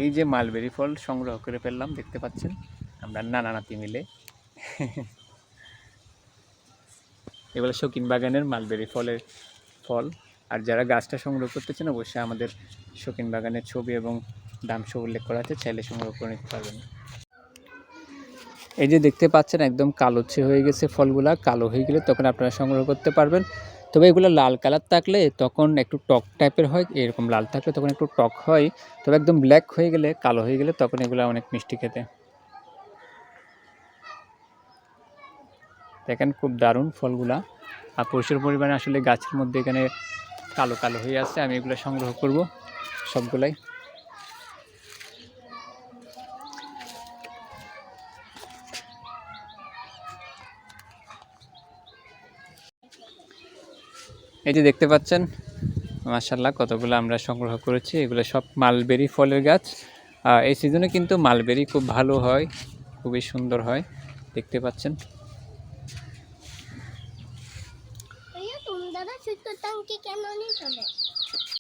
এই যে মালবেরি ফল সংগ্রহ করে ফেললাম, দেখতে পাচ্ছেন আমরা নানা নাতি মিলে। এগুলো শৌখিন বাগানের মালবেরি ফল। আর যারা গাছটা সংগ্রহ করতেছেন অবশ্যই আমাদের শৌখিন বাগানের ছবি এবং দাম সহ উল্লেখ করা আছে, চাইলে সংগ্রহ করে নিতে পারবেন। এই যে দেখতে পাচ্ছেন একদম কালোচ্ছে হয়ে গেছে ফলগুলা, কালো হয়ে গেলে তখন আপনারা সংগ্রহ করতে পারবেন। তবে এগুলো লাল কালার থাকলে তখন একটু টক টাইপের হয়, এরকম লাল থাকলে তখন একটু টক হয়। তবে একদম ব্ল্যাক হয়ে গেলে, কালো হয়ে গেলে তখন এগুলো অনেক মিষ্টি খেতে। দেখেন খুব দারুণ ফলগুলা, আর প্রচুর পরিমাণে আসলে গাছের মধ্যে এখানে কালো কালো হয়ে আছে। আমি এগুলো সংগ্রহ করব সবগুলাই। এই যে দেখতে পাচ্ছেন মাশাআল্লাহ কতগুলো আমরা সংগ্রহ করেছি। এগুলো সব মালবেরি ফলের গাছ। এই সিজনে কিন্তু মালবেরি খুব ভালো হয়, খুবই সুন্দর হয়, দেখতে পাচ্ছেন। ভাইয়া তুমি দাদা ছোট্ট ট্যাঙ্কি কেন নিয়ে চলে?